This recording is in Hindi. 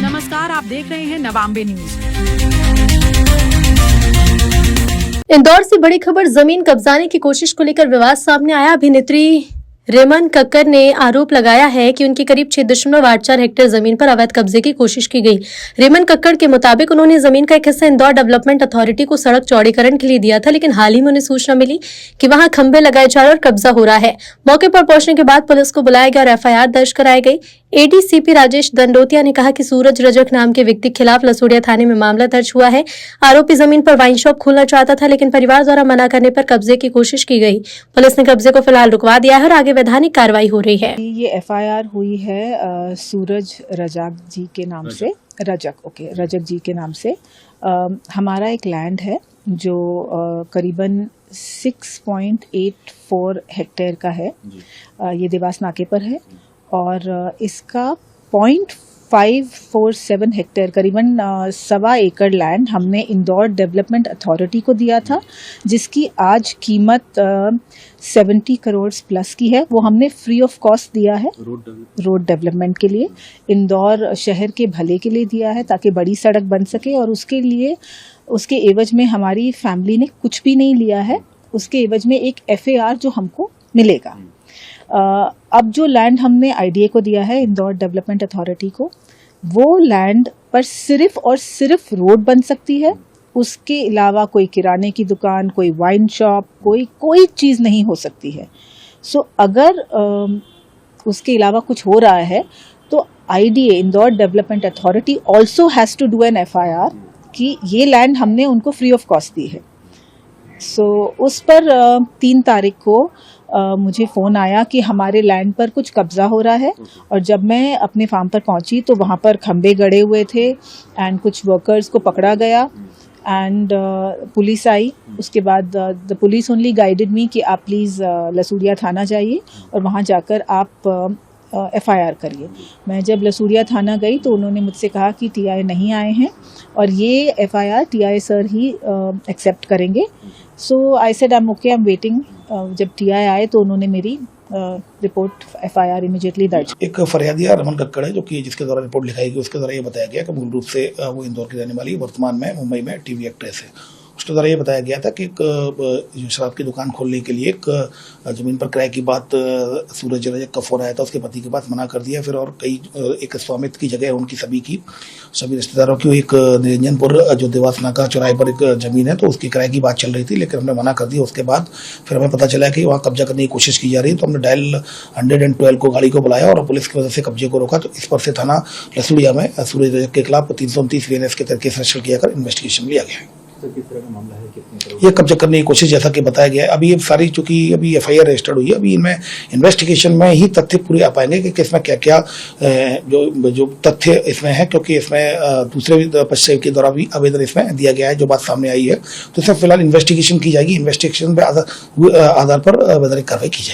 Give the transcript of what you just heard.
नमस्कार, आप देख रहे हैं नवांबे न्यूज। इंदौर से बड़ी खबर, जमीन कब्जाने की कोशिश को लेकर विवाद सामने आया। अभिनेत्री रेमन कक्कर ने आरोप लगाया है कि उनकी करीब 6.84 हेक्टेयर जमीन पर अवैध कब्जे की कोशिश की गई। रेमन कक्कर के मुताबिक उन्होंने जमीन का एक हिस्सा इंदौर डेवलपमेंट अथॉरिटी को सड़क चौड़ीकरण के लिए दिया था, लेकिन हाल ही में उन्हें सूचना मिली कि वहां खंभे लगाए जा रहे और कब्जा हो रहा है। मौके पर पहुंचने के बाद पुलिस को बुलाया गया और एफआईआर दर्ज कराई गई। एडीसीपी राजेश दंडोतिया ने कहा कि सूरज रजक नाम के व्यक्ति के खिलाफ लसूड़िया थाने में मामला दर्ज हुआ है। आरोपी जमीन पर वाइन शॉप खोलना चाहता था, लेकिन परिवार द्वारा मना करने पर कब्जे की कोशिश की गई। पुलिस ने कब्जे को फिलहाल रुकवा दिया है और आगे वैधानिक कार्रवाई हो रही है। ये एफआईआर हुई है सूरज रजक जी के नाम से, रजक जी के नाम से। हमारा एक लैंड है जो करीबन 6.84 हेक्टेयर का है। ये देवास नाके पर है और इसका 0.547 हेक्टेयर, करीबन 1.25 एकड़ लैंड हमने इंदौर डेवलपमेंट अथॉरिटी को दिया था, जिसकी आज कीमत 70 करोड़ प्लस की है। वो हमने फ्री ऑफ कॉस्ट दिया है रोड डेवलपमेंट के लिए, इंदौर शहर के भले के लिए दिया है ताकि बड़ी सड़क बन सके। और उसके लिए उसके एवज में हमारी फैमिली ने कुछ भी नहीं लिया है, उसके एवज में एक एफआईआर जो हमको मिलेगा। अब जो लैंड हमने आईडीए को दिया है, इंदौर डेवलपमेंट अथॉरिटी को, वो लैंड पर सिर्फ और सिर्फ रोड बन सकती है। उसके अलावा कोई किराने की दुकान, कोई वाइन शॉप, कोई चीज़ नहीं हो सकती है। सो अगर उसके अलावा कुछ हो रहा है तो IDA, Indore development authority, also has to do an FIR कि ये लैंड हमने उनको फ्री ऑफ कॉस्ट दी है। सो उस पर 3 तारीख को मुझे फ़ोन आया कि हमारे लैंड पर कुछ कब्ज़ा हो रहा है। और जब मैं अपने फार्म पर पहुंची तो वहाँ पर खंबे गड़े हुए थे एंड कुछ वर्कर्स को पकड़ा गया एंड पुलिस आई। उसके बाद द पुलिस ओनली गाइडेड मी कि आप प्लीज़ लसूड़िया थाना जाइए और वहाँ जाकर आप एफआईआर करिए। मैं जब लसूड़िया थाना गई तो उन्होंने मुझसे कहा कि टीआई नहीं आए हैं और ये एफआईआर टीआई सर ही एक्सेप्ट करेंगे। So I said I am okay, I am waiting. जब टीआई आए तो उन्होंने मेरी रिपोर्ट एफआईआर इमीडिएटली दर्ज। एक फरियादिया रमन कक्कड़ है, जो कि जिसके द्वारा रिपोर्ट लिखाई गई, उसके द्वारा ये बताया गया कि मूल रूप से वो इंदौर की रहने वाली, वर्तमान में मुंबई में टीवी एक्ट्रेस है। उसके द्वारा ये बताया गया था कि एक शराब की दुकान खोलने के लिए एक ज़मीन पर किराए की बात सूरज रजक का फोन आया था। उसके पति के पास मना कर दिया। फिर और कई एक स्वामित्व की जगह है उनकी, सभी रिश्तेदारों की। एक निरंजनपुर जो देवास नाका चौराहे पर एक ज़मीन है, तो उसकी किराए की बात चल रही थी, लेकिन हमने मना कर दिया। उसके बाद फिर हमें पता चला कि वहाँ कब्जा करने की कोशिश की जा रही है, तो हमने डायल 112 को गाड़ी को बुलाया और पुलिस की वजह से कब्जे को रोका। तो इस पर से थाना लसूड़िया में सूरज रजक के खिलाफ 329 VNS के तहत केस रजिस्टर किया कर इन्वेस्टिगेशन लिया गया है। किस तरह का मामला है, कितने ये कब्जा करने की कोशिश, जैसा कि बताया गया है। अभी ये सारी, चूंकि अभी एफआईआर रजिस्टर्ड हुई है, अभी इनमें इन्वेस्टिगेशन में ही तथ्य पूरे आ पाएंगे कि इसमें क्या क्या जो तथ्य इसमें है, क्योंकि इसमें दूसरे पक्ष के द्वारा भी आवेदन इसमें दिया गया है, जो बात सामने आई है। तो इसमें फिलहाल इन्वेस्टिगेशन की जाएगी, इन्वेस्टिगेशन पे आधार पर वैधानिक कार्रवाई की जाएगी।